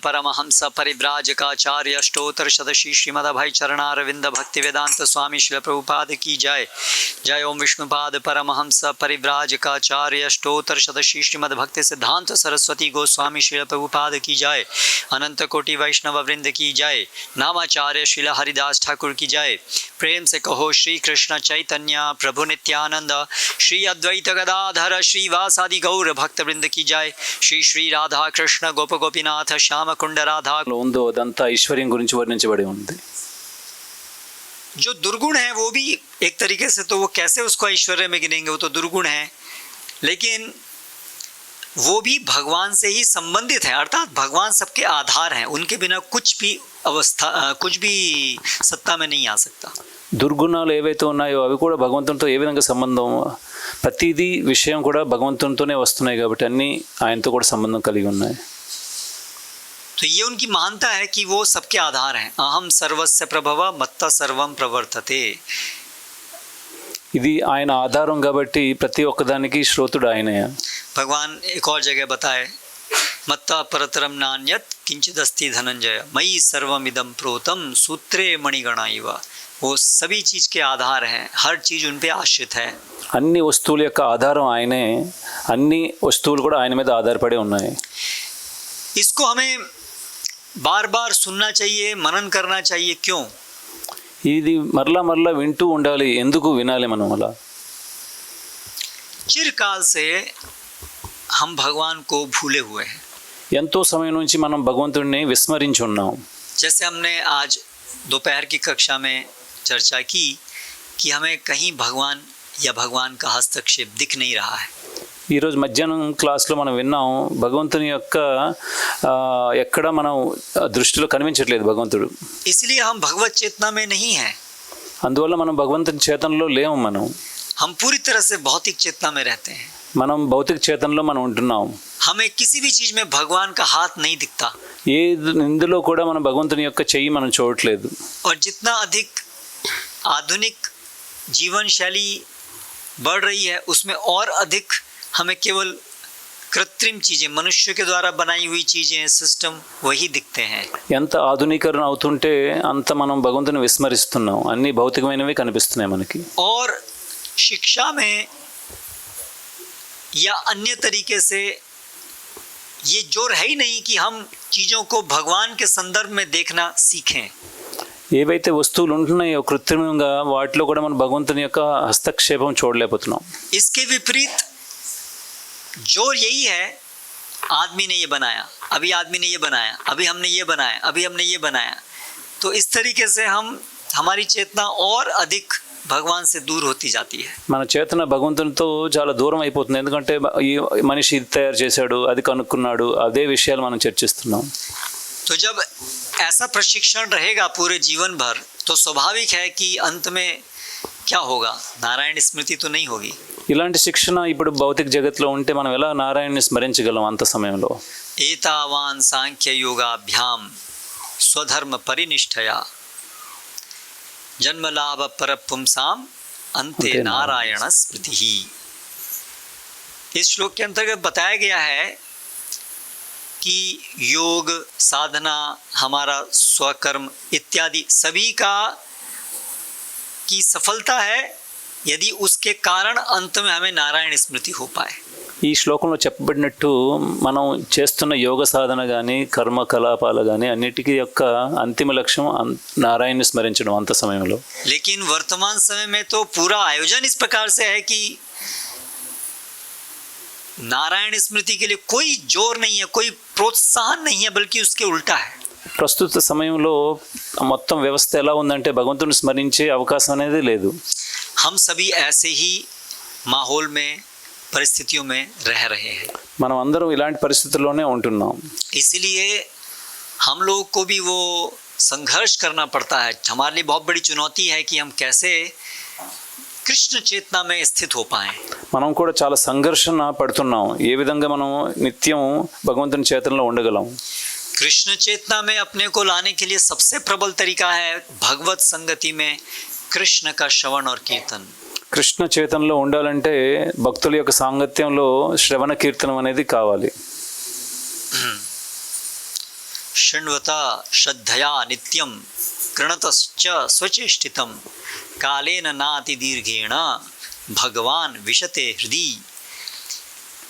परमहंस परिव्राजकाचार्य अष्टोत्तर शतशी श्रीमद्भाई चरणारविंद भक्ति वेदांत स्वामी श्रील प्रभुपाद की जय। जय ओम विष्णुपाद परमहंस परिव्राजकाचार्य अष्टोत्तर शतशी श्रीमद् भक्ति सिद्धांत सरस्वती गोस्वामी श्रील प्रभुपाद की जय। अनंत कोटि वैष्णव वृंद की जय। नामाचार्य श्रील हरिदास ठाकुर की जय। प्रेम से कहो श्री कृष्ण चैतन्य प्रभु नित्यानंद श्री अद्वैत गदाधर श्रीवासादि गौर भक्त वृंद की जय। श्री श्री राधा कृष्ण गोप गोपीनाथ श्याम कुंड राधा ఉందో అదంతా ఐశ్వర్యం గురించి వర్ణించబడి ఉంది. जो दुर्गुण है वो भी एक तरीके से तो वो कैसे उसको ऐश्वर्य में गिनेंगे, वो तो दुर्गुण है, लेकिन वो भी भगवान से ही संबंधित है, अर्थात भगवान सबके आधार हैं, उनके बिना कुछ भी अवस्था कुछ भी सत्ता में नहीं आ सकता। దుర్గుణాలు ఏవైతే ఉన్నాయో అవి కూడా భగవంతునితో ఏ విధంగా సంబంధం, ప్రతిదీ విషయం కూడా భగవంతునితోనే వస్తున్నాయి కాబట్టి అన్నీ ఆయనతో కూడా సంబంధం కలిగి ఉన్నాయి. तो ये उनकी मानता है कि वो सबके आधार हैं। अहम सर्वस्य प्रभव मत्ता सर्वम प्रवर्तते। ఇది ఆయన ఆధారం కాబట్టి ప్రతి ఒక్కదానికి శ్రోతుడు ఆయనే. भगवान एक और जगह बताए, मत्ता परतरम नान्यत किंचिदस्ति धनंजय मयि सर्वमिदं प्रोतम सूत्रे मणिगणा इव। वो सभी चीज के आधार हैं, हर चीज उन पे आश्रित है। అన్ని వస్తువుల యొక్క ఆధారం ఆయనే, అన్ని వస్తువులు కూడా ఆయన మీద ఆధారపడి ఉన్నాయి. इसको हमें बार बार सुनना चाहिए, मनन करना चाहिए। क्यों? ఇది మరలా మరలా వింటూ ఉండాలి. ఎందుకు వినాలి మనం అలా? चिरकाल से हम भगवान को भूले हुए हैं। ఎంతో సమయం నుంచి మనం భగవంతుడిని విస్మరించి ఉన్నాం. जैसे हमने आज दोपहर की कक्षा में चर्चा की कि हमें कहीं भगवान या भगवान का हस्तक्षेप दिख नहीं रहा है। ఈరోజు మధ్యాహ్నం క్లాస్లో మనం విన్నాం, భగవంతుని యొక్క ఎక్కడ మనం దృష్టిలో కనిపించట్లేదు భగవంతుడు. इसलिए हम भगवत चेतना में नहीं हैं। అందువల్ల మనం భగవంతుని చేతనలో లేము. हम पूरी तरह से भौतिक चेतना में रहते हैं। మనం భౌతిక చేతనలో మనం ఉంటున్నాం. हमें किसी भी चीज में भगवान का हाथ नहीं दिखता। ఏ ఇందులో కూడా మనం భగవంతుని యొక్క చెయ్యి మనం చూడట్లేదు. और जितना अधिक आधुनिक जीवन शैली बढ़ रही है उसमें और अधिक हमें केवल कृत्रिम चीजें, मनुष्य के द्वारा बनाई हुई चीजें, सिस्टम वही दिखते हैं। ఎంత ఆధునీకరణ అవుతుంటే అంత మనం భగవంతుని విస్మరిస్తున్నాం. అన్ని భౌతికమైనవి కనిపిస్తున్నాయి మనకి. और शिक्षा में या अन्य तरीके से ये जोर है ही नहीं कि हम चीजों को भगवान के संदर्भ में देखना सीखें। ఏవైతే వస్తువులు ఉంటున్నాయో కృత్రిమంగా వాటిలో కూడా మనం భగవంతుని యొక్క హస్తక్షేపం చూడలేకపోతున్నాం. इसके विपरीत जोर यही है, आदमी ने ये बनाया, अभी आदमी ने ये बनाया, अभी हमने ये बनाया, अभी हमने ये बनाया, तो इस तरीके से हमारी चेतना और अधिक भगवान से दूर होती जाती है। మన చేతన భగవంతునితో చాలా దూరం అయిపోతుంది. ఎందుకంటే ఈ మనిషి ఇది తయారు చేశాడు, అది కనుక్కున్నాడు, అదే విషయాలు మనం చర్చిస్తున్నాం. तो जब ऐसा प्रशिक्षण रहेगा पूरे जीवन भर तो स्वाभाविक है कि अंत में क्या होगा, नारायण स्मृति तो नहीं होगी। ఇలాంటి శిక్షణ ఇప్పుడు భౌతిక జగత్లో ఉంటే మనం ఎలా నారాయణని స్మరించగలం అంత సమయంలో? एतावान सांख्य योगाभ्याम स्वधर्म परिनिष्ठया जन्म लाभ परपुंसाम अंते नारायण स्मृति ही। इस श्लोक के अंतर्गत बताया गया है कि योग साधना, हमारा स्वकर्म इत्यादि सभी का की सफलता है यदि उसके कारण अंत में हमें नारायण स्मृति हो पाए। ఈ శ్లోకంలో చెప్పబడినట్టు మనం చేస్తున్న యోగ సాధన కానీ కర్మకలాపాలు కానీ అన్నిటికీ యొక్క అంతిమ లక్ష్యం నారాయణని స్మరించడం అంత సమయంలో. लेकिन वर्तमान समय में तो पूरा आयोजन इस प्रकार से है कि नारायण स्मृति के लिए कोई जोर नहीं है, कोई प्रोत्साहन नहीं है, बल्कि उसके उल्टा है। ప్రస్తుత సమయంలో మొత్తం వ్యవస్థ ఎలా ఉందంటే భగవంతుని స్మరించే అవకాశం అనేది లేదు. हम सभी ऐसे ही माहौल में, परिस्थितियों में रह रहे हैं। మనం అందరం ఇలాంటి పరిస్థితుల్లోనే ఉంటున్నాం. इसलिए हम लोग को भी वो संघर्ष करना पड़ता है। हमारे लिए बहुत बड़ी चुनौती है कि हम कैसे कृष्ण चेतना में स्थित हो पाएं। మనం కూడా చాలా సంఘర్షణ పడుతున్నాం. ఏ విధంగా మనం నిత్యం భగవంతుని చేతనలో ఉండగలం? कृष्ण चेतना में अपने को लाने के लिए सबसे प्रबल तरीका है भगवत संगति में कृष्ण का श्रवण और कीर्तन। కృష్ణ చేతనలో ఉండాలంటే భక్తుల యొక్క సాంగత్యంలో శ్రవణ కీర్తనం అనేది కావాలి. शृण्वता श्रद्धया नित्यं कृणतश्च स्वचेष्टितं कालेन नाति दीर्घेण भगवान विशते हृदि।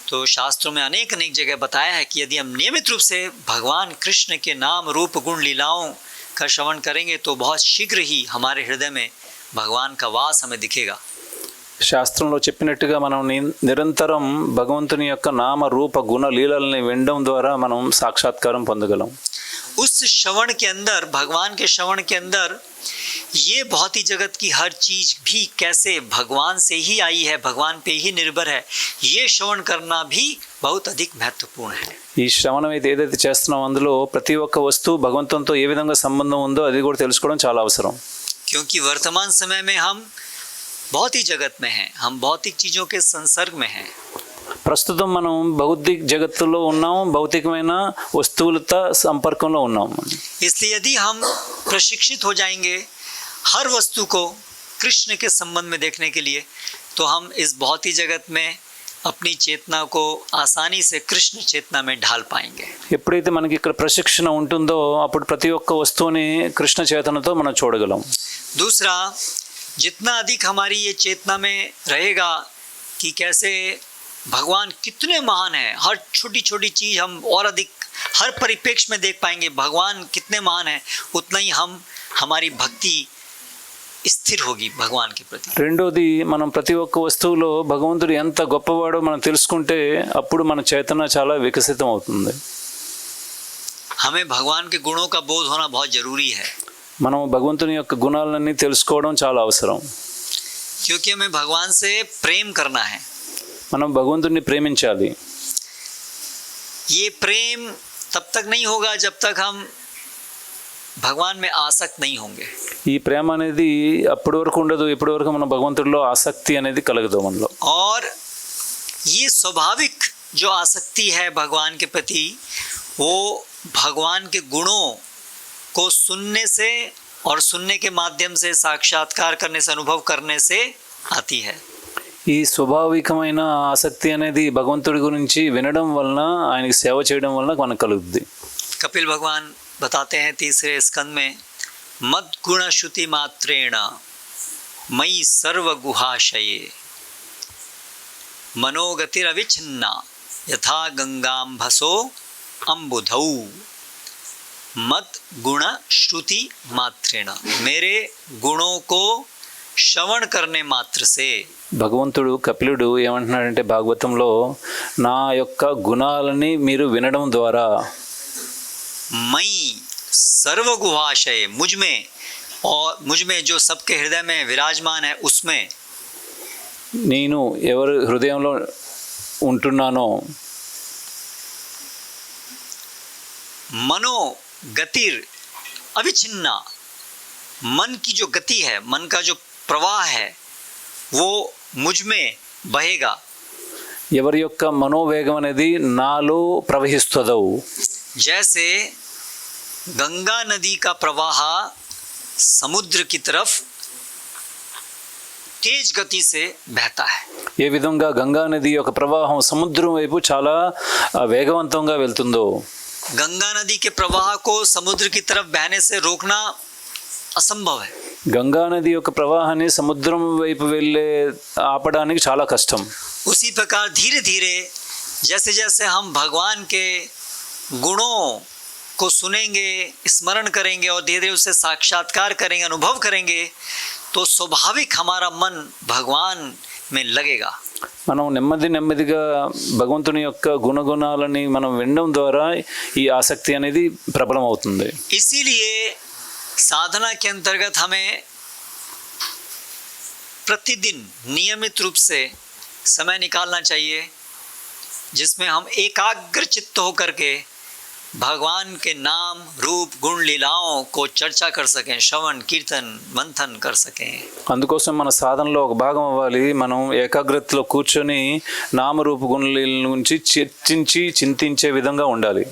तो शास्त्रों में अनेक जगह बताया है कि यदि हम नियमित रूप से भगवान कृष्ण के नाम रूप गुण लीलाओं का श्रवण करेंगे तो बहुत शीघ्र ही हमारे हृदय में भगवान का वास हमें दिखेगा। శాస్త్రంలో చెప్పినట్టుగా మనం నిరంతరం భగవంతుని యొక్క నామ రూప గుణ లీలల్ని వినడం ద్వారా మనం సాక్షాత్కారం పొందగలం। उस श्रवण के अंदर, भगवान के श्रवण के अंदर ये भौतिक जगत की हर चीज भी कैसे भगवान से ही आई है, भगवान पे ही निर्भर है, ये श्रवण करना भी बहुत अधिक महत्वपूर्ण है। ఈ శ్రవణం ఏదైతే చేస్తున్నామో అందులో ప్రతి ఒక్క వస్తువు భగవంతునితో ఏ విధంగా సంబంధం ఉందో అది కూడా తెలుసుకోవడం చాలా అవసరం। क्योंकि वर्तमान समय में हम भौतिक जगत में हैं, हम भौतिक चीजों के संसर्ग में हैं। ప్రస్తుతం మనం భౌతిక జగత్తులో ఉన్నాం, భౌతికమైన వస్తువులతో సంపర్కంలో ఉన్నాం। इसलिए यदि हम प्रशिक्षित हो जाएंगे हर वस्तु को कृष्ण के संबंध में देखने के लिए, तो हम इस भौतिक जगत में अपनी चेतना को आसानी से कृष्ण चेतना में ढाल पाएंगे। ఎప్పుడైతే మనకి ఇక్కడ ప్రశిక్షణ ఉంటుందో అప్పుడు ప్రతి ఒక్క వస్తువుని కృష్ణ చేతనతో మనం చూడగలం। दूसरा, जितना अधिक हमारी ये चेतना में रहेगा कि कैसे भगवान कितने महान हैं, हर छोटी छोटी चीज़ हम और अधिक हर परिप्रेक्ष्य में देख पाएंगे भगवान कितने महान हैं, उतना ही हमारी भक्ति स्थिर होगी भगवान के प्रति। రెండోది, మనం ప్రతి ఒక్క వస్తువులో భగవంతుడు ఎంత గొప్పవాడో మనం తెలుసుకుంటే అప్పుడు మన చేతన చాలా వికసితం అవుతుంది। हमें भगवान के गुणों का बोध होना बहुत जरूरी है, మనం భగవంతుని యొక్క గుణాలన్నీ తెలుసుకోవడం చాలా అవసరం। क्योंकि हमें भगवान से प्रेम करना है। మనం భగవంతుని ప్రేమించాలి। ये प्रेम तब तक नहीं होगा जब तक हम भगवान में आसक्त नहीं होंगे। ఈ ప్రేమ అనేది అప్పటి వరకు ఉండదు ఇప్పటి వరకు మనం భగవంతుడిలో ఆసక్తి అనేది కలగదు మనలో। और ये स्वाभाविक जो आसक्ति है भगवान के प्रति, वो भगवान के गुणों को सुनने से और सुनने के माध्यम से साक्षात्कार करने से, अनुभव करने से आती है। ఈ స్వాభావికమైన ఆసక్తి అనేది భగవంతుడి గురించి వినడం వలన, ఆయనకి సేవ చేయడం వలన మనకు కలుగుద్ది। कपिल भगवान बताते हैं 3रे स्कंद में, मद गुण श्रुति मात्रेण मयि सर्व गुहाशये मनोगतिरविच्छिन्ना यथा गंगांभसो अम्बुधौ। मत गुण श्रुति मात्रेण, मेरे गुणों को श्रवण करने मात्र से। భగవంతుడు కపిలుడు ఏమంటున్నాడంటే భాగవతంలో, నా యొక్క గుణాలని మీరు వినడం ద్వారా, मई सर्व गुहाशय, मुझ में और मुझ में जो सबके हृदय में विराजमान है उसमें, నేను ఎవరి హృదయంలో ఉంటున్నానో, मनो गतिर अविच्छिन्ना, मन की जो गति है, मन का जो प्रवाह है वो मुझ में बहेगा। ఎవరి యొక్క మనోవేగం అనేది నాలో ప్రవహిస్తుందో, जैसे गंगा नदी का प्रवाह समुद्र की तरफ तेज गति से बहता है। ఏ విధంగా గంగా నది యొక్క ప్రవాహం సముద్రం వైపు చాలా వేగవంతంగా వెళ్తుందో, गंगा नदी के प्रवाह को समुद्र की तरफ बहने से रोकना असंभव है। గంగా నది యొక్క ప్రవాహాన్ని సముద్రం వైపు వెళ్ళే ఆపడానికి చాలా కష్టం। उसी प्रकार धीरे धीरे जैसे जैसे हम भगवान के गुणों को सुनेंगे, स्मरण करेंगे और धीरे धीरे उससे साक्षात्कार करेंगे, अनुभव करेंगे, तो स्वाभाविक हमारा मन भगवान में लगेगा। మనం నెమ్మదిగా భగవంతుని యొక్క గుణగుణాలని మనం వినడం ద్వారా ఈ ఆసక్తి అనేది ప్రబలం అవుతుంది। इसीलिए साधना के अंतर्गत हमें प्रतिदिन नियमित रूप से समय निकालना चाहिए, जिसमें हम एकाग्र चित्त होकर के भगवान के नाम रूप गुण लीलाओं को चर्चा कर सकें, श्रवण कीर्तन मंथन कर सकें। అందుకోసం మన సాధనలో ఒక భాగం అవ్వాలి, మనం ఏకాగ్రతలో కూర్చొని నామరూప గుణలీల గురించి చర్చించి చింతించే విధంగా ఉండాలి।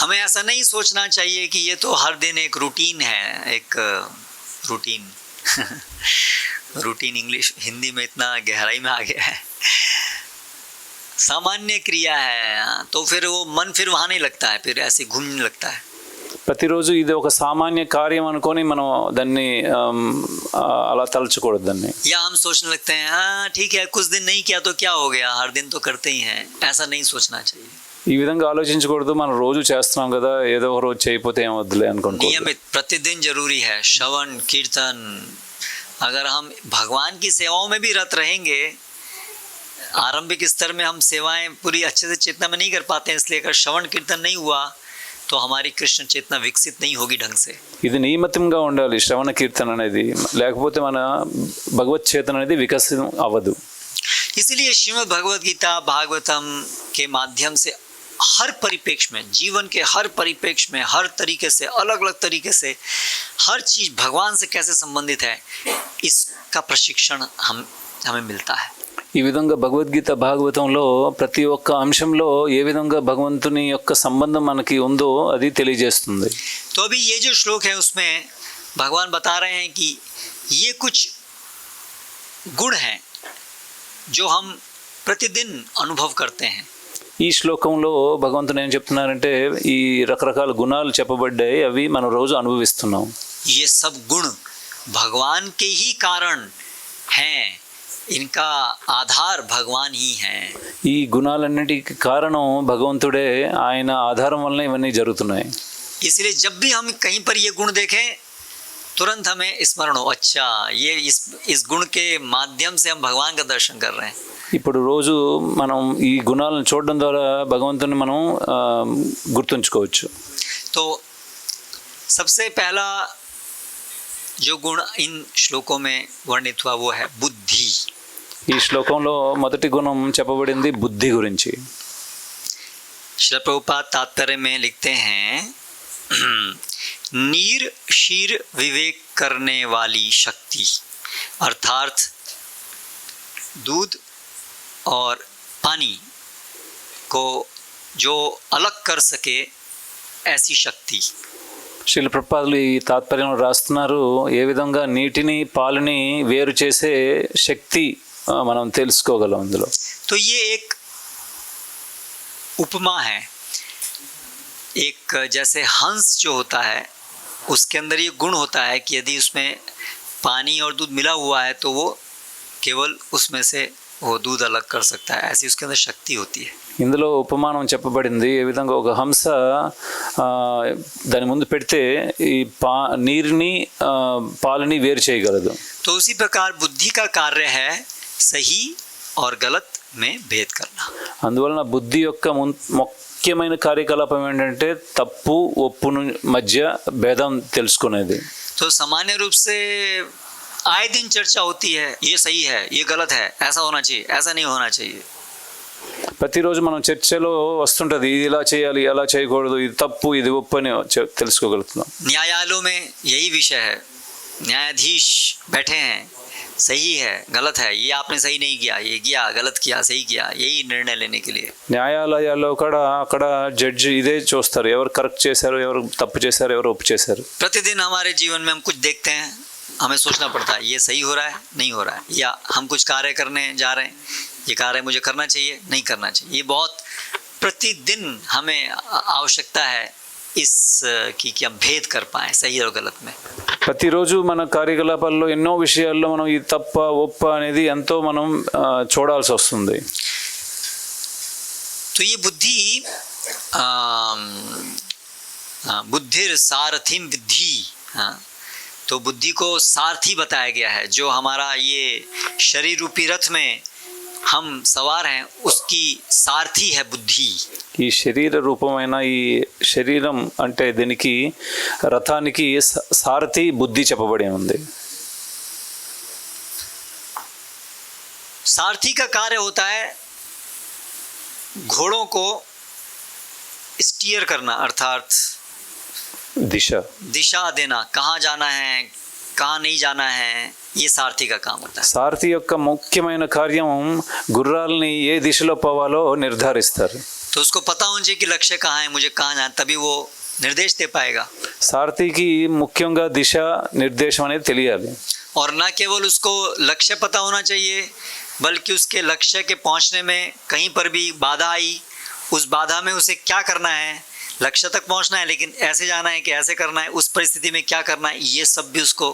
हमें ऐसा नहीं सोचना चाहिए कि ये तो हर दिन एक रूटीन है, एक रूटीन रूटीन इंग्लिश हिंदी में इतना गहराई में आ गया है, सामान्य क्रिया है, तो फिर वो मन फिर वहाँ नहीं लगता है, फिर ऐसे घूमने लगता है। ప్రతిరోజు ఇది ఒక సామాన్య కార్యం అనుకొని మనం దాన్ని అలా తలచకూడదు దాన్ని. या हम सोचने लगते हैं हाँ ठीक है कुछ दिन नहीं किया तो क्या हो गया, हर दिन तो करते ही हैं, ऐसा नहीं सोचना चाहिए. ఈ విధంగా ఆలోచించకూడదు. మనం రోజు చేస్తున్నాం కదా, ఏదో ఒక రోజు చేయకపోతే ఏమవుద్దులే అనుకోండి. नियमित प्रतिदिन जरूरी है श्रवण कीर्तन. अगर हम भगवान की सेवाओं में भी रत रहेंगे, आरंभिक स्तर में हम सेवाएं पूरी अच्छे से चेतना में नहीं कर पाते हैं, इसलिए अगर श्रवण कीर्तन नहीं हुआ तो हमारी कृष्ण चेतना विकसित नहीं होगी ढंग से. ఇది నియమితంగా ఉండాలి శ్రవణ కీర్తన అనేది, లేకపోతే మన భగవత్ చేతన అనేది వికసితం అవ్వదు. इसीलिए श्रीमद् भगवद गीता भागवतम के माध्यम से हर परिप्रेक्ष्य में, जीवन के हर परिप्रेक्ष्य में, हर तरीके से, अलग अलग तरीके से हर चीज भगवान से कैसे संबंधित है, इसका प्रशिक्षण हमें मिलता है. ఈ విధంగా భగవద్గీత భాగవతంలో ప్రతి ఒక్క అంశంలో ఏ విధంగా భగవంతుని యొక్క సంబంధం మనకి ఉందో అది తెలియజేస్తుంది. तो अभी ये जो श्लोक है उसमें भगवान बता रहे हैं कि ये कुछ गुण हैं जो हम प्रतिदिन अनुभव करते हैं. ఈ శ్లోకంలో భగవంతుడు ఏం చెప్తున్నారంటే ఈ రకరకాల గుణాలు చెప్పబడ్డాయి, అవి మనం రోజు అనుభవిస్తున్నాం. ये सब गुण भगवान के ही कारण हैं, इनका आधार भगवान ही हैं. ఈ గుణాలన్నిటికీ కారణం భగవంతుడే, ఆయన ఆధారం వలన ఇవన్నీ జరుగుతున్నాయి. इसलिए जब भी हम कहीं पर ये गुण देखें तुरंत हमें स्मरण हो, अच्छा ये इस गुण के माध्यम से हम भगवान का दर्शन कर रहे हैं. ఇప్పుడు రోజు మనం ఈ గుణాలను చూడడం ద్వారా భగవంతుని మనం గుర్తుంచుకోవచ్చు. तो सबसे पहला जो गुण इन श्लोकों में वर्णित हुआ वो है बुद्धि. ఈ శ్లోకంలో మొదటి గుణం చెప్పబడింది బుద్ధి గురించి. श्रील प्रभुपाद तात्पर्य में लिखते हैं नीर शीर विवेक करने वाली शक्ति, अर्थात दूध और पानी को जो अलग कर सके ऐसी शक्ति. శ్రీల ప్రభుపాదులు ఈ తాత్పర్యంలో రాస్తున్నారు, ఏ విధంగా నీటిని పాలని వేరు చేసే శక్తి మనం తెలుసుకోగలం అందులో. तो ये एक उपमा है. एक जैसे हंस जो होता है उसके अंदर ये गुण होता है कि यदि उसमें पानी और दूध मिला हुआ है तो वो केवल उसमें से वो दूध अलग कर सकता है, ऐसी उसके अंदर शक्ति होती है. ఇందులో ఉపమానం చెప్పబడింది, ఏ విధంగా ఒక హంస దాని ముందు పెడితే ఈ నీరుని పాలని వేరు చేయగలదు. तो उसी प्रकार बुद्धि का कार्य है सही और गलत में भेद करना. అందువలన బుద్ధి యొక్క ముఖ్యమైన కార్యకలాపం ఏంటంటే తప్పు ఒప్పు మధ్య భేదం తెలుసుకునేది. तो सामान्य रूप से आए दिन चर्चा होती है, ये सही है ये गलत है, ऐसा होना चाहिए ऐसा नहीं होना चाहिए. ప్రతిరోజు మనం చర్చలో వస్తుంటుంది, ఇది ఇలా చేయాలి అలా చేయకూడదు, ఇది తప్పు ఇది ఒప్పు అని తెలుసుకోగలుగుతున్నాం. न्यायालयों में यही विषय है, न्यायाधीश बैठे हैं, सही है गलत है, ये आपने सही नहीं किया, ये किया गलत किया सही किया, यही निर्णय लेने के लिए. న్యాయాలయాల్లో కూడా అక్కడ జడ్జి ఇదే చూస్తారు, ఎవరు కరెక్ట్ చేశారు ఎవరు తప్పు చేశారు ఎవరు ఒప్పు చేశారు. प्रतिदिन हमारे जीवन में हम कुछ देखते हैं, हमें सोचना पड़ता है ये सही हो रहा है नहीं हो रहा है, या हम कुछ कार्य करने जा रहे हैं, ये कार्य मुझे करना चाहिए नहीं करना चाहिए. ये बहुत प्रतिदिन हमें आवश्यकता है इस की कि हम भेद कर पाएँ सही और गलत में. ప్రతిరోజు మన కార్యకలాపాల్లో ఎన్నో విషయాల్లో మనం ఈ తప్ప ఒప్ప అనేది ఎంతో మనం చూడాల్సి వస్తుంది. तो ये बुद्धि बुद्धिर सारथिम विद्धि. हाँ, तो बुद्धि को सारथी बताया गया है, जो हमारा ये शरीर रूपी रथ में हम सवार हैं उसकी सारथी है बुद्धि. ఈ శరీర రూపమైన ఈ శరీరం అంటే దీనికి రథానికి సారథి బుద్ధి చెప్పబడి ఉంది. सारथी का कार्य होता है घोड़ों को स्टीयर करना, अर्थात दिशा देना, कहाँ जाना है कहाँ नहीं जाना है, ये सारथी का काम होता है. సారథి యొక్క ముఖ్యమైన కార్యం గుర్రాలని ఏ దిశలో పోవాలో నిర్ధారిస్తారు. तो उसको पता होना चाहिए कि लक्ष्य कहाँ है, मुझे कहाँ जाना, तभी वो निर्देश दे पाएगा. సారథికి ముఖ్యంగా దిశ నిర్దేశం అనేది తెలియాలి. और न केवल उसको लक्ष्य पता होना चाहिए बल्कि उसके लक्ष्य के पहुंचने में कहीं पर भी बाधा आई, उस बाधा में उसे क्या करना है, लक्ष्य तक पहुंचना है, लेकिन ऐसे जाना है कि ऐसे करना है, उस परिस्थिति में क्या करना है, ये सब भी उसको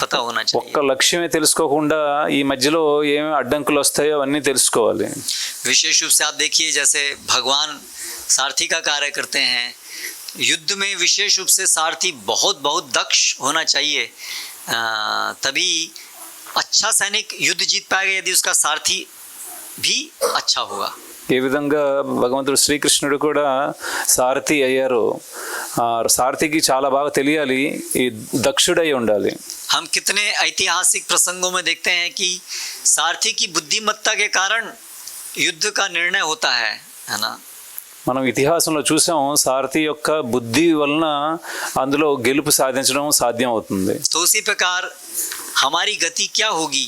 पता होना चाहिए. ఒక్క లక్ష్యమే తెలుసుకోకుండా ఈ మధ్యలో ఏమేమి అడ్డంకులు వస్తాయో అవన్నీ తెలుసుకోవాలి. विशेष रूप से आप देखिए, जैसे भगवान सारथी का कार्य करते हैं, युद्ध में विशेष रूप से सारथी बहुत बहुत दक्ष होना चाहिए, तभी अच्छा सैनिक युद्ध जीत पाएगा, यदि उसका सारथी भी अच्छा होगा. ఏ విధంగా భగవంతుడు శ్రీకృష్ణుడు కూడా సారథి అయ్యారు. సారథికి చాలా బాగా తెలియాలి, ఈ దక్షుడై ఉండాలి. हम कितने ऐतिहासिक प्रसंगों में देखते हैं कि सारथी की बुद्धिमत्ता के कारण युद्ध का निर्णय होता है ना. మనం ఇతిహాసంలో చూసాం, సారథి యొక్క బుద్ధి వలన అందులో గెలుపు సాధించడం సాధ్యం అవుతుంది. तो उसी प्रकार हमारी गति क्या होगी,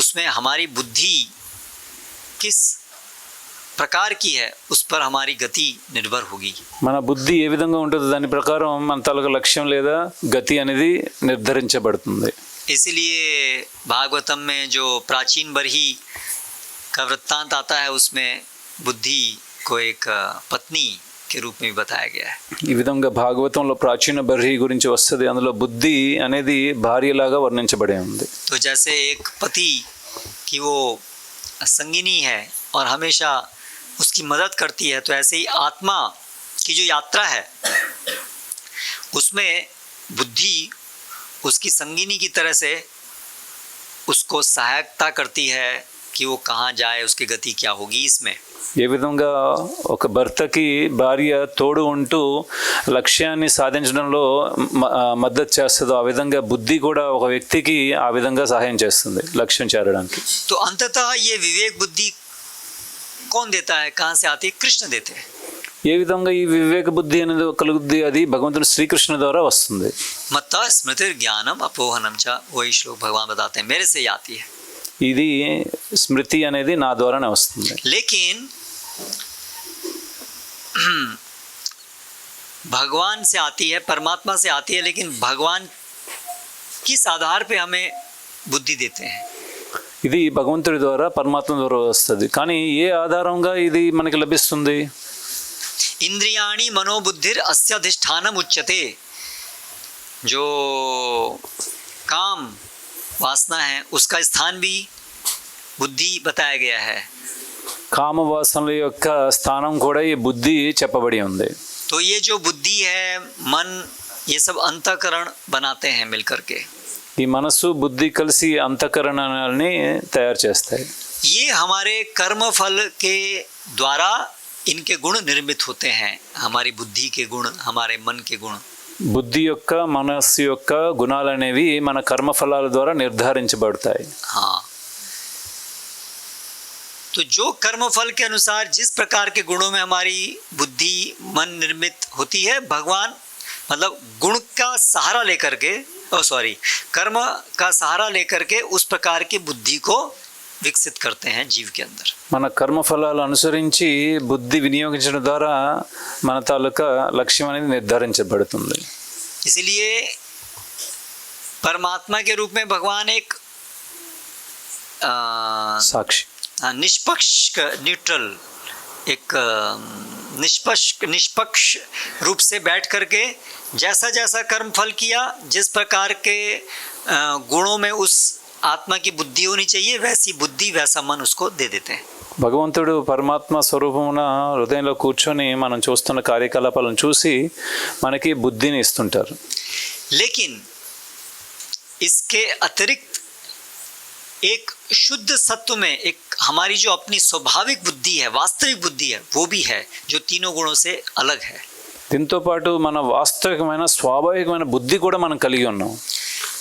उसमें हमारी बुद्धि किस प्रकार की है, उस पर हमारी गति निर्भर होगी. మన బుద్ధి ఏ విధంగా ఉంటుందో దాని ప్రకారం మన తాలూకు లక్ష్యం లేదా గతి అనేది నిర్ధారించబడుతుంది. इसीलिए भागवतम में जो प्राचीन बरही का वृत्तांत आता है, उसमें बुद्धि को एक पत्नी के रूप में बताया गया है. ఈ విధంగా భాగవతంలో ప్రాచీన బర్హి గురించి వస్తుంది. అందులో బుద్ధి అనేది భార్యలాగా వర్ణించబడి ఉంది. तो जैसे एक पति की वो संगिनी है और हमेशा उसकी मदद करती है, तो ऐसे ही आत्मा की जो यात्रा है उसमें बुद्धि उसकी संगिनी की तरह से उसको सहायता करती है कि वो कहाँ जाए, उसकी गति क्या होगी. इसमें ఏ విధంగా ఒక భర్తకి భార్య తోడు ఉంటూ లక్ష్యాన్ని సాధించడంలో మద్దతు చేస్తుందో, ఆ విధంగా బుద్ధి కూడా ఒక వ్యక్తికి ఆ విధంగా సహాయం చేస్తుంది లక్ష్యం చేరడానికి. तो अंततः ये विवेक बुद्धि कौन देता है, कहाँ से आती है? कृष्ण देते हैं. ఏ విధంగా ఈ వివేక బుద్ధి అనేది కలుగుద్ది, అది భగవంతుడు శ్రీకృష్ణ ద్వారా వస్తుంది. मत्ता स्मृति ज्ञानम अपोहनम च, वही श्लोक भगवान बताते हैं, मेरे से ही आती है. ఇది స్మృతి అనేది నా ద్వారానే వస్తుంది. लेकिन भगवान से आती है, परमात्मा से आती है, लेकिन भगवान किस आधार पे हमें बुद्धि देते हैं? ఇది భగవంతుడి ద్వారా పరమాత్మ ద్వారా వస్తుంది. కానీ ఏ ఆధారంగా ఇది మనకి లభిస్తుంది? इंद्रियाणि मनोबुद्धिर अस्य अधिष्ठानम उच्यते. जो काम वासना है उसका स्थान भी बुद्धि बताया गया है. కామవాసనల యొక్క స్థానం కూడా ఈ బుద్ధి చెప్పబడి ఉంది. तो ये जो बुद्धि है, मन, ये सब अंतःकरण बनाते हैं मिलकर के. ఈ మనస్సు బుద్ధి కలిసి అంతఃకరణాలని తయారు చేస్తాయి. ये हमारे कर्म फल के द्वारा इनके गुण निर्मित होते हैं. हमारी बुद्धि के गुण, हमारे मन के गुण. బుద్ధి యొక్క మనస్సు యొక్క గుణాలు అనేవి మన కర్మఫలాల ద్వారా నిర్ధారించబడతాయి. हाँ, तो जो कर्म फल के अनुसार जिस प्रकार के गुणों में हमारी बुद्धि मन निर्मित होती है, भगवान मतलब गुण का सहारा लेकर के, कर्म का सहारा लेकर के उस प्रकार की बुद्धि को विकसित करते हैं जीव के अंदर. మన కర్మఫలాలు అనుసరించి బుద్ధి వినియోగించడం ద్వారా మన తాలూకా లక్ష్యం అనేది నిర్ధారించబడుతుంది. इसलिए परमात्मा के रूप में भगवान एक సాక్షి, न्यूट्रल, एक निष्पक्ष रूप से बैठ करके जैसा जैसा कर्म फल किया, जिस प्रकार के गुणों में उस आत्मा की बुद्धि होनी चाहिए, वैसी बुद्धि वैसा मन उसको दे देते हैं. భగవంతుడు పరమాత్మ స్వరూపమున హృదయంలో కూర్చొని మనం చూస్తున్న కార్యకలాపాలను చూసి మనకి బుద్ధిని ఇస్తుంటారు. लेकिन इसके अतिरिक्त एक शुद्ध सत्व में एक हमारी जो अपनी स्वाभाविक बुद्धि है, वास्तविक बुद्धि है, वो भी है, जो तीनों गुणों से अलग है. దీంతో పాటు మన వాస్తవికమైన స్వాభావికమైన బుద్ధి కూడా మనం కలిగి ఉన్నాం.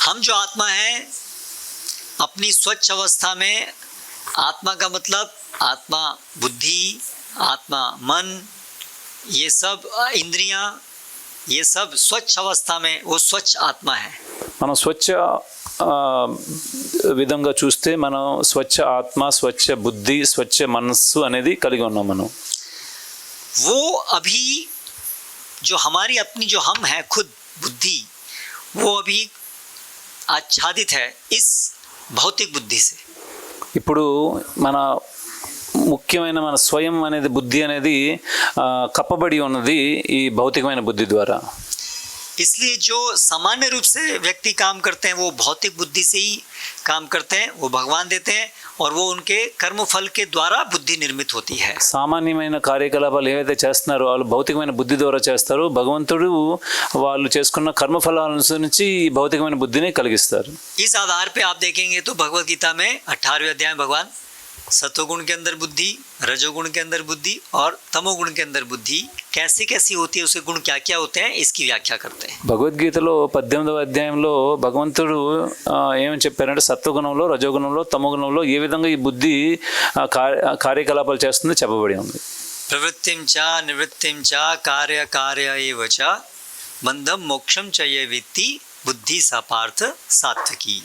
हम जो आत्मा है, अपनी स्वच्छ अवस्था में, आत्मा का मतलब आत्मा बुद्धि, आत्मा मन, ये सब इंद्रियां, ये सब स्वच्छ अवस्था में वो स्वच्छ आत्मा है. మనం స్వచ్ఛ విధంగా చూస్తే మనం స్వచ్ఛ ఆత్మ, స్వచ్ఛ బుద్ధి, స్వచ్ఛ మనస్సు అనేది కలిగి ఉన్నాం మనం. वो अभी जो हमारी अपनी जो हम है खुद बुद्धि, वो अभी आच्छादित है इस भौतिक बुद्धि से. ఇప్పుడు మన ముఖ్యమైన మన స్వయం అనేది బుద్ధి అనేది కప్పబడి ఉన్నది ఈ భౌతికమైన బుద్ధి ద్వారా. इसलिए जो सामान्य रूप से व्यक्ति काम करते हैं वो भौतिक बुद्धि से ही काम करते हैं, वो भगवान देते हैं और वो उनके कर्मफल के द्वारा बुद्धि निर्मित होती है. సామాన్యమైన కార్యకలాపాలు ఏవైతే చేస్తున్నారో వాళ్ళు భౌతికమైన బుద్ధి ద్వారా చేస్తారు. భగవంతుడు వాళ్ళు చేసుకున్న కర్మఫలాల నుంచి ఈ భౌతికమైన బుద్ధిని కలిగిస్తారు. इस आधार पे आप देखेंगे तो भगवत गीता में 18वें अध्याय में भगवान सत्वगुण के अंदर बुद्धि, रजोगुण के अंदर बुद्धि और तमोगुण के अंदर बुद्धि कैसी कैसी होती है, उसके गुण क्या क्या होते हैं, इसकी व्याख्या करते हैं. భగవద్గీతలో 18వ అధ్యాయంలో భగవంతుడు ఏమని చెప్పారంటే సత్వగుణంలో, రజోగుణంలో, తమోగుణంలో ఏ విధంగా ఈ బుద్ధి కార్యకలాపాలు చేస్తుందో చెప్పబడి ఉంది. प्रवृत्तिं च निवृत्तिं च कार्य कार्य एव च बंधम मोक्षम च ये वित्ति बुद्धि सा पार्थ सात्विकी.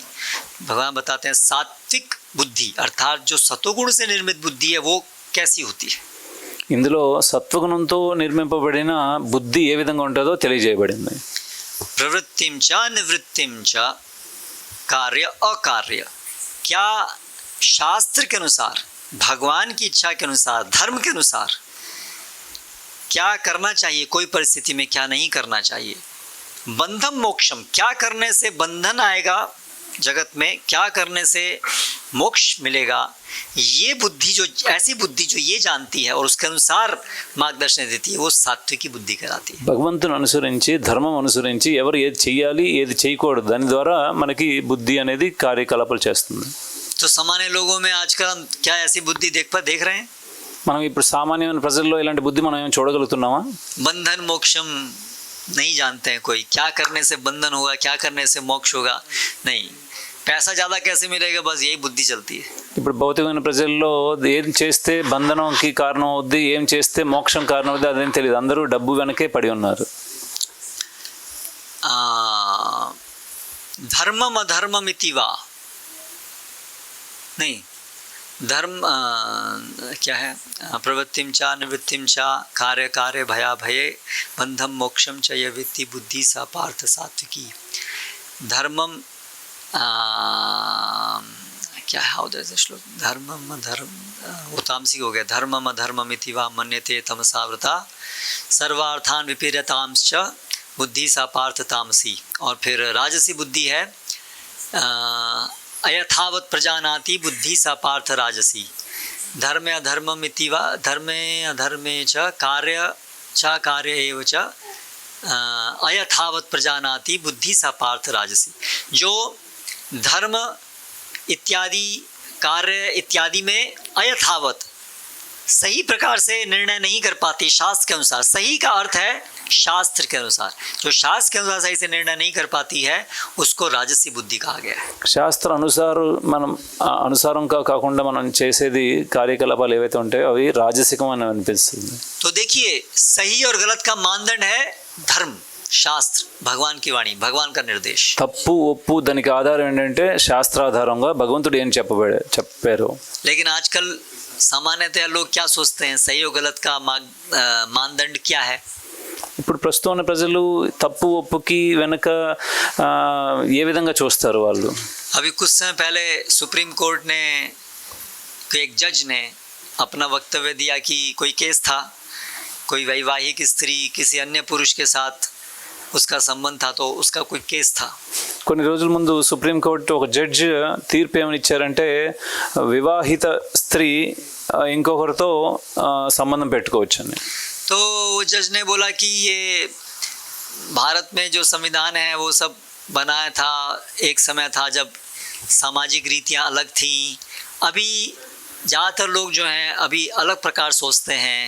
भगवान बताते हैं सात्विक बुद्धि अर्थात जो सतोगुण से निर्मित बुद्धि है वो कैसी होती है. ఇందులో సత్వగుణంతో నిర్మింపబడిన బుద్ధి ఏ విధంగా ఉంటుందో తెలియజేయబడింది. प्रवृत्तिं च निवृत्तिं च कार्य अकार्य, क्या शास्त्र के अनुसार, भगवान की इच्छा के अनुसार, धर्म के अनुसार क्या करना चाहिए, कोई परिस्थिति में क्या नहीं करना चाहिए. बंधम मोक्षम, क्या करने से बंधन आएगा जगत में, क्या करने से मोक्ष मिलेगा, ये बुद्धि जो, ऐसी बुद्धि जो ये जानती है और उसके अनुसार मार्गदर्शन देती है वो सात्विकी बुद्धि कहलाती है. భగవంతుని అనుసరించి ధర్మం అనుసరించి ఎవరు ఏది చేయాలి ఏది చేయకూడదు దాని ద్వారా మనకి బుద్ధి అనేది కార్యకలాపాలు చేస్తుంది. तो सामान्य लोगों में आजकल हम क्या ऐसी बुद्धि देख रहे हैं. మనం ఇప్పుడు సామాన్యమైన ప్రజల్లో ఇలాంటి బుద్ధి మనం ఏమైనా చూడగలుగుతున్నామా? बंधन मोक्षम नहीं जानते हैं कोई, क्या करने से बंधन होगा, क्या करने से मोक्ष होगा, नहीं. पैसा ज़्यादा कैसे मिलेगा, बस यही बुद्धि चलती है. ఇప్పుడు భౌతికమైన ప్రజల్లో ఏం చేస్తే బంధనంకి కారణం అవుద్ది, ఏం చేస్తే మోక్షం కారణం అవుద్ది అదేం తెలియదు. అందరూ డబ్బు వెనకే పడి ఉన్నారు. धर्मम अधर्ममिति वा, नहीं, धर्म क्या है, प्रवृत्तिं च निवृत्तिं च कार्य कार्य भया भये बंधम मोक्षम च ये वित्ति बुद्धि सा पार्थ सात्विकी. धर्मम क्या है, हाउ डज श्लोक, धर्मम धर्म वो तामसिक हो गया. धर्मम अधर्ममिति वा मन्यते तमसावृता सर्वार्थान विपरीतांश्च बुद्धि सा पार्थ तामसी. और फिर राजसी बुद्धि है अयथावत प्रजानाति बुद्धि सा पार्थ राजसी. धर्मे अधर्ममिति वा धर्मे अधर्मे च कार्य एव च अयथावत प्रजानाति बुद्धि सा पार्थ राजसी. जो धर्म इत्यादि कार्य इत्यादि में अयथावत सही प्रकार से निर्णय नहीं कर पाती शास्त्र के अनुसार. सही का अर्थ है शास्त्र के अनुसार, जो शास्त्र के अनुसार सही से निर्णय नहीं कर पाती है उसको राजसी बुद्धि कहा गया है. శాస్త్ర అనుసారంగా కాకుండా మనం చేసేది కార్యకలాపాలు ఏవైతే ఉంటాయో అవి రాజసికం అని అనిపిస్తుంది. तो देखिए सही और गलत का मानदंड है धर्म, शास्त्र, भगवान की वाणी, भगवान का निर्देश. తప్పు ఒప్పు దానికి ఆధారం ఏంటంటే శాస్త్రాధారంగా భగవంతుడు ఏం చెప్పారు. लेकिन आजकल सामान्यतः लोग क्या सोचते हैं, सही और गलत का मानदंड क्या है. ఇప్పుడు ప్రస్తుతం ఉన్న ప్రజలు తప్పు ఒప్పుకి వెనక ఏ విధంగా చూస్తారు వాళ్ళు. अभी कुछ समय पहले सुप्रीम कोर्ट ने, एक जज ने अपना वक्तव्य दिया कि कोई केस था, कोई वैवाहिक स्त्री किसी अन्य पुरुष के साथ उसका संबंध था, तो उसका कोई केस था. కొన్ని రోజుల ముందు సుప్రీంకోర్టు ఒక జడ్జి తీర్పు ఏమని ఇచ్చారంటే వివాహిత స్త్రీ ఇంకొకరితో సంబంధం పెట్టుకోవచ్చని. तो वो जज ने बोला कि ये भारत में जो संविधान है वो सब बनाया था, एक समय था जब सामाजिक रीतियाँ अलग थीं. अभी ज़्यादातर लोग जो हैं अभी अलग प्रकार सोचते हैं,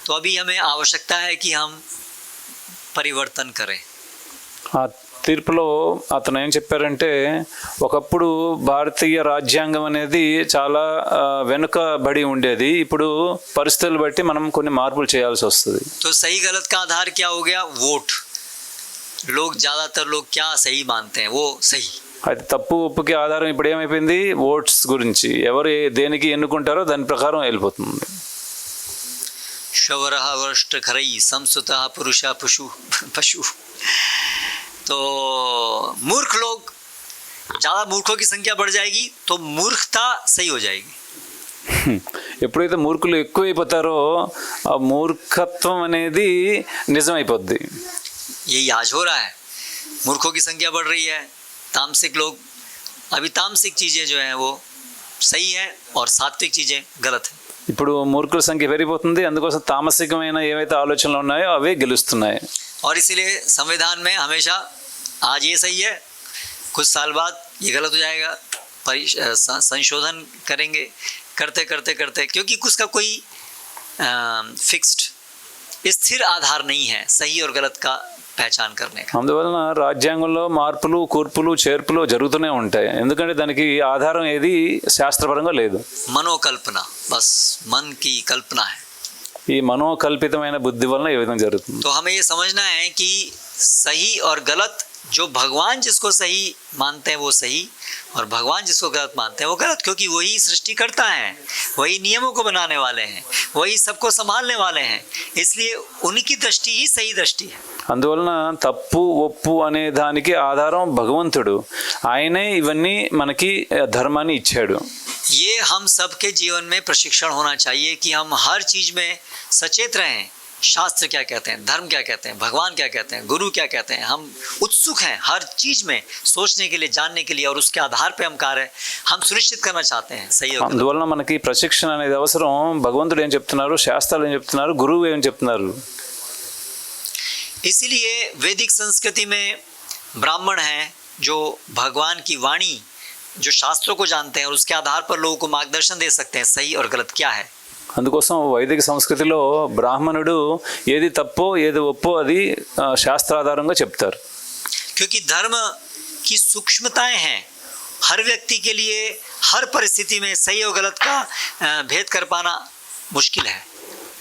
तो अभी हमें आवश्यकता है कि हम परिवर्तन करें. ఆ తీర్పులో అతను ఏం చెప్పారంటే ఒకప్పుడు భారతీయ రాజ్యాంగం అనేది చాలా వెనుకబడి ఉండేది, ఇప్పుడు పరిస్థితులు బట్టి మనం కొన్ని మార్పులు చేయాల్సి వస్తుంది. तो सही गलत का आधार क्या हो गया, वोट. लोग ज़्यादातर लोग क्या सही मानते हैं, वो सही. అయితే తప్పు ఒప్పుకి ఆధారం ఇప్పుడు ఏమైపోయింది, ఓట్స్ గురించి ఎవరు దేనికి ఎన్నుకుంటారో దాని ప్రకారం వెళ్ళిపోతుంది. शवरः वृष्टखरैः संस्तुतः पुरुषः पशु. तो मूर्ख लोग, ज़्यादा मूर्खों की संख्या बढ़ जाएगी तो मूर्खता सही हो जाएगी. ఎప్పుడైతే మూర్ఖులు ఎక్కువైపోతారో ఆ మూర్ఖత్వం అనేది నిజమైపోద్ది. यही आज हो रहा है, मूर्खों की संख्या बढ़ रही है. तामसिक लोग, अभी तामसिक चीज़ें जो हैं वो सही है और सात्विक चीज़ें गलत है. ఇప్పుడు మూర్ఖుల సంఖ్య పెరిగిపోతుంది, అందుకోసం తామసికమైన ఏవైతే ఆలోచనలు ఉన్నాయో అవే గెలుస్తున్నాయి. और इसीलिए संविधान में हमेशा आज ये सही है, कुछ साल बाद ये गलत हो जाएगा, संशोधन करेंगे, करते करते करते, क्योंकि उसका कोई फिक्स्ड स्थिर आधार नहीं है सही और गलत का पहचान करने का. అందువలన రాజ్యాంగంలో మార్పులు కూర్పులు చేర్పులు జరుగుతూనే ఉంటాయి, ఎందుకంటే దానికి ఆధారం ఏది శాస్త్రపరంగా లేదు. मनोकल्पना, बस मन की कल्पना है. ఈ మనోకల్పితమైన బుద్ధి వలన ఈ విధంగా జరుగుతుంది. तो हमें ये समझना है कि सही और गलत, जो भगवान जिसको सही मानते हैं वो सही, और भगवान जिसको गलत मानते हैं वो गलत, क्योंकि वही सृष्टि करता है, वही नियमों को बनाने वाले हैं, वही सबको संभालने वाले हैं, इसलिए उनकी दृष्टि ही सही दृष्टि है. అందువలన తప్పు ఒప్పు అనే దానికి ఆధారం భగవంతుడు, ఆయనే ఇవన్నీ మనకి ధర్మాన్ని ఇచ్చాడు. ये हम सबके जीवन में प्रशिक्षण होना चाहिए कि हम हर चीज़ में सचेत रहें. शास्त्र क्या कहते हैं, धर्म क्या कहते हैं, भगवान क्या कहते हैं, गुरु क्या कहते हैं, हम उत्सुक हैं हर चीज़ में सोचने के लिए, जानने के लिए, और उसके आधार पे हम कार्य हम सुनिश्चित करना चाहते हैं सही होगा. అందువలన మనకి ప్రశిక్షణ అనేది అవసరం. భగవంతుడు ఏం చెప్తున్నారు, శాస్త్రాలు ఏం చెప్తున్నారు, గురువు ఏం చెప్తున్నారు. इसीलिए वैदिक संस्कृति में ब्राह्मण हैं जो भगवान की वाणी, जो शास्त्रों को जानते हैं और उसके आधार पर लोगों को मार्गदर्शन दे सकते हैं सही और गलत क्या है. అందుకోసం వైదిక సంస్కృతిలో బ్రాహ్మణుడు ఏది తప్పో ఏది ఒప్పో అది శాస్త్రాధారంగా చెప్తారు. क्योंकि धर्म की सूक्ष्मताएं हैं, हर व्यक्ति के लिए हर परिस्थिति में सही और गलत का भेद कर पाना मुश्किल है.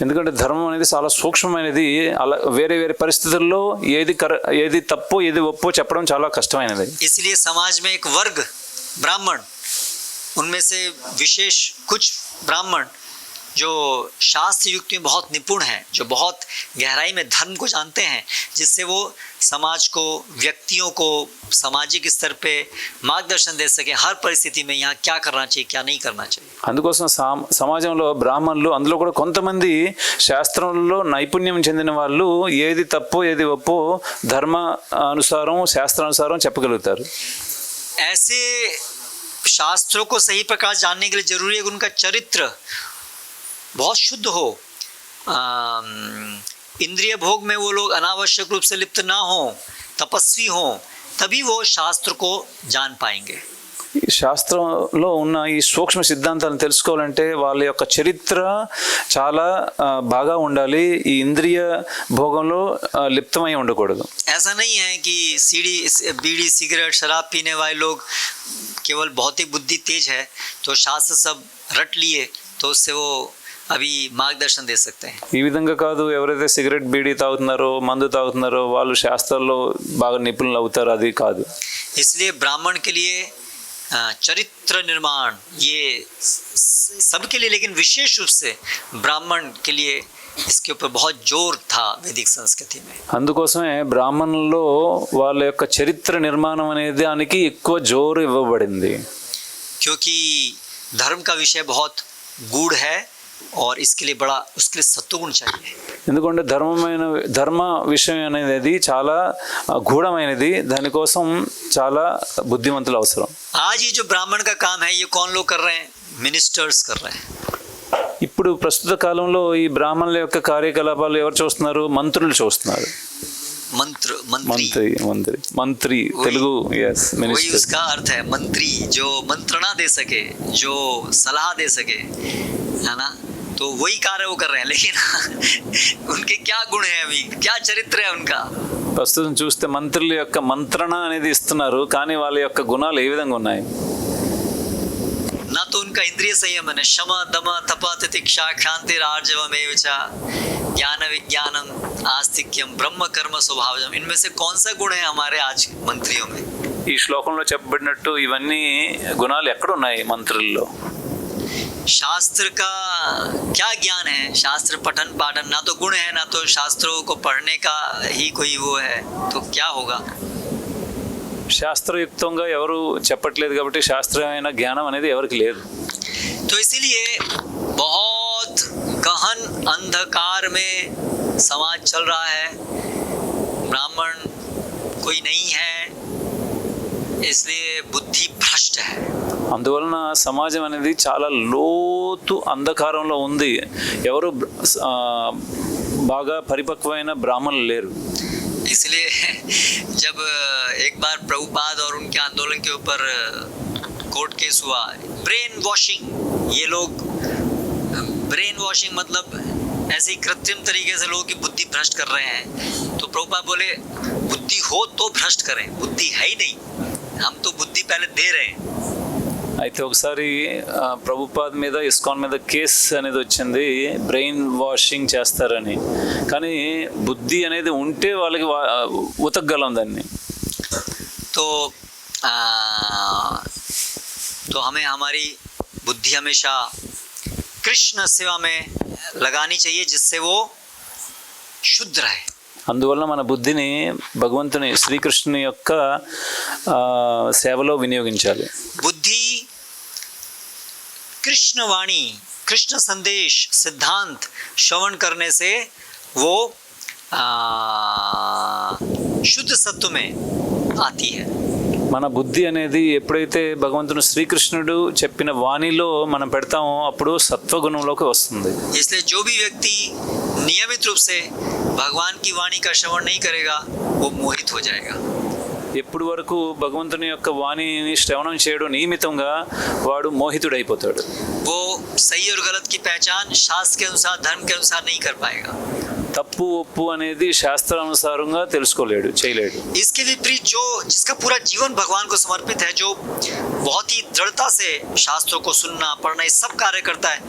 ఎందుకంటే ధర్మం అనేది చాలా సూక్ష్మమైనది, అలా వేరే వేరే పరిస్థితుల్లో ఏది తప్పో ఏది ఒప్పో చెప్పడం చాలా కష్టమైనది. इसलिए समाज में एक वर्ग ब्राह्मण, उनमें से विशेष कुछ ब्राह्मण जो शास्त्र युक्त में बहुत निपुण हैं, जो बहुत गहराई में धर्म को जानते हैं, जिससे वो समाज को, व्यक्तियों को सामाजिक स्तर पे मार्गदर्शन दे सके हर परिस्थिति में यहाँ क्या करना चाहिए, क्या नहीं करना चाहिए. అందుకోసం సమాజంలో బ్రాహ్మణులు, అందులో కూడా కొంతమంది శాస్త్రంలో నైపుణ్యం చెందిన వాళ్ళు ఏది తప్పో ఏది ఒప్పో ధర్మ అనుసారం శాస్త్రానుసారం చెప్పగలుగుతారు. ऐसे शास्त्रों को सही प्रकार जानने के लिए जरूरी है कि उनका चरित्र बहुत शुद्ध हो, इंद्रिय भोग में वो लोग अनावश्यक रूप से लिप्त ना हो, तपस्वी हो, तभी वो शास्त्र को जान पाएंगे. ఈ శాస్త్రంలో ఉన్న ఈ సూక్ష్మ సిద్ధాంతాలను తెలుసుకోవాలంటే వాళ్ళ యొక్క చరిత్ర చాలా బాగా ఉండాలి, ఈ ఇంద్రియ భోగంలో లిప్తమై ఉండకూడదు. ऐसा नहीं है कि बीड़ी सिगरेट शराब पीने वाले लोग केवल भौतिक बुद्धि तेज है तो शास्त्र सब रट लिए तो उससे वो అవి మార్గదర్శనం दे सकते हैं. ఈ విధంగా కాదు, ఎవరైతే సిగరెట్ బీడీ తాగుతున్నారో మందు తాగుతున్నారో వాళ్ళు శాస్త్రాల్లో బాగా నిపుణులు అవుతారు, అది కాదు. इसलिए ब्राह्मण के लिए चरित्र निर्माण ये सबके लिए, लेकिन विशेष रूप से ब्राह्मण के लिए इसके ऊपर बहुत जोर था वैदिक संस्कृति में. అందుకోసమే బ్రాహ్మణుల్లో వాళ్ళ యొక్క చరిత్ర నిర్మాణం అనే దానికి ఎక్కువ జోరు ఇవ్వబడింది. क्योंकि धर्म का विषय बहुत गूढ़ है और इसके लिए उसके लिए सत्वगुण चाहिए. ఎందుకంటే ధర్మ విషయం అనేది చాలా గూఢమైనది, దానికోసం చాలా బుద్ధిమంతులు అవసరం. आज ये जो ब्राह्मण का काम है ये कौन लोग कर रहे हैं, मिनिस्टर्स कर रहे हैं. ఇప్పుడు ప్రస్తుత కాలంలో ఈ బ్రాహ్మణుల యొక్క కార్యకలాపాలు ఎవరు చూస్తున్నారు, మంత్రులు చూస్తున్నారు. मंत्री तेलुगु यस वही उसका अर्थ है मंत्री, जो मंत्रणा दे सके, जो सलाह दे सके, है ना. तो वही कार्य वो कर रहे हैं, लेकिन उनके क्या गुण है, अभी क्या चरित्र है उनका. ప్రస్తుతం చూస్తే మంత్రుల యొక్క మంత్రణ అనేది ఇస్తున్నారు, కానీ వాళ్ళ యొక్క గుణాలు ఏ విధంగా ఉన్నాయి. ना तो उनका इंद्रिय संयम है, शम दम तप तितिक्षा क्षांति आर्जवमेव च ज्ञान विज्ञानम आस्तिक्यम ब्रह्म कर्म स्वभावजम. इनमें से कौन सा गुण है हमारे आज मंत्रियों में. ఈ శ్లోకంలో చెప్పబడినట్టు ఇవన్నీ గుణాలు ఎక్కడ ఉన్నాయి మంత్రుల్లో. शास्त्र का क्या ज्ञान है, शास्त्र पठन पाठन, ना तो गुण है ना तो शास्त्रों को पढ़ने का ही कोई वो है, तो क्या होगा. శాస్త్రయుక్తంగా ఎవరు చెప్పట్లేదు కాబట్టి శాస్త్రమైన జ్ఞానం అనేది ఎవరికి లేదు. तो इसीलिए अंधकार में समाज चल रहा है, ब्राह्मण कोई नहीं है, इसलिए बुद्धि भ्रष्ट है। అందువలన సమాజం అనేది చాలా లోతు అంధకారంలో ఉంది. ఎవరు బాగా పరిపక్వమైన బ్రాహ్మణులు లేరు. इसलिए जब एक बार प्रभुपाद और उनके आंदोलन के ऊपर कोर्ट केस हुआ, ब्रेन वॉशिंग, ये लोग ब्रेन वॉशिंग मतलब ऐसे ही कृत्रिम तरीके से लोगों की बुद्धि भ्रष्ट कर रहे हैं। तो प्रभुपाद बोले बुद्धि हो तो भ्रष्ट करें, बुद्धि है ही नहीं, हम तो बुद्धि पहले दे रहे हैं। అయితే ఒకసారి ప్రభుపాద్ మీద ఇస్కాన్ మీద కేస్ అనేది వచ్చింది, బ్రెయిన్ వాషింగ్ చేస్తారని. కానీ బుద్ధి అనేది ఉంటే వాళ్ళకి ఉతకగలం దాన్ని. तो हमें हमारी बुद्धि हमेशा कृष्ण सेवा में लगानी चाहिए, जिससे वो शुद्ध रहे. అందువల్ల మన బుద్ధిని భగవంతుని శ్రీకృష్ణుని యొక్క సేవలో వినియోగించాలి. बुद्धि कृष्ण वाणी, कृष्ण संदेश, सिद्धांत श्रवण करने से वो शुद्ध सत्व में आती है. మన బుద్ధి అనేది ఎప్పుడైతే భగవంతుని శ్రీకృష్ణుడు చెప్పిన వాణిలో మనం పెడతామో అప్పుడు సత్వగుణంలోకి వస్తుంది. इसलिए जो भी व्यक्ति नियमित रूप से भगवान की वाणी का श्रवण नहीं करेगा वो मोहित हो जाएगा. ఎప్పుడు వరకు భగవంతుని యొక్క వాణిని శ్రవణం చేయడం నియమితంగా వాడు మోహితుడైపోతాడు. वो सही और गलत की पहचान शास्त्र के अनुसार, धर्म के अनुसार नहीं कर पाएगा. తప్పు ఒప్పు అనేది శాస్త్రానుసారంగా తెలుసుకోలేడు, చేయలేడు. इसके विपरीत जो जिसका पूरा जीवन भगवान को समर्पित है, जो बहुत ही दृढ़ता से शास्त्रों को सुनना पढ़ना ये सब कार्य करता है,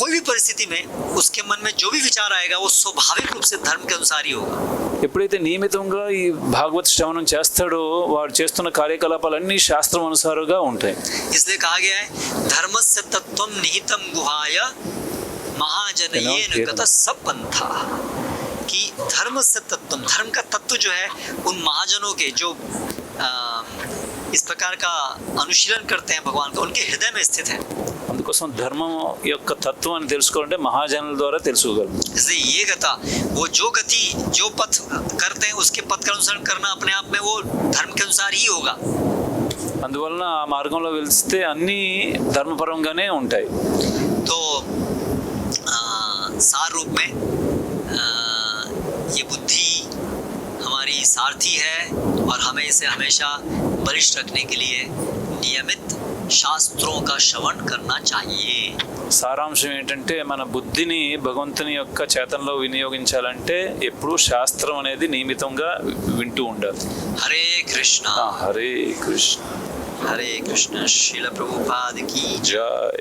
कोई भी परिस्थिति में उसके मन में जो भी विचार आएगा वो स्वाभाविक रूप से धर्म के अनुसार ही होगा. ఎప్పుడైతే నియమితంగా ఈ భాగవత శ్రవణం చేస్తాడో వాడు చేస్తున్న కార్యకలాపాలన్నీ శాస్త్రం అనుసారంగా ఉంటాయి. इसलिए कहा गया है धर्मस्य तत्त्वं निहितं गुहाय महाजनयेन गत सपंथा, कि धर्म से तत्व, धर्म का तत्व जो है उन महाजनों के जो इस प्रकार का अनुशीलन करते हैं भगवान का, उनके हृदय में स्थित है. అందుకోసం ధర్మం యొక్క తత్వాన్ని తెలుసుకోవాలంటే మహాజనుల ద్వారా తెలుసుకోగలం. इसलिए ये गता, वो जो गति जो पथ करते हैं उसके पथ का अनुसरण करना अपने आप में वो धर्म के अनुसार ही होगा. అందువలన ఆ మార్గంలో వెళ్తే అన్నీ ధర్మపరంగానే ఉంటాయి. तो सार रूप में ये बुद्धि हमारी सारथी है और हमें इसे हमेशा बलिष्ठ रखने के लिए नियमित शास्त्रों का श्रवण करना चाहिए. సారాంశం ఏంటంటే మన బుద్ధిని భగవంతుని యొక్క చేతనలో వినియోగించాలంటే ఎప్పుడూ శాస్త్రం అనేది నియమితంగా వింటూ ఉండాలి. हरे कृष्ण హరే కృష్ణ हरे कृष्ण. श्रील प्रभुपाद की జై.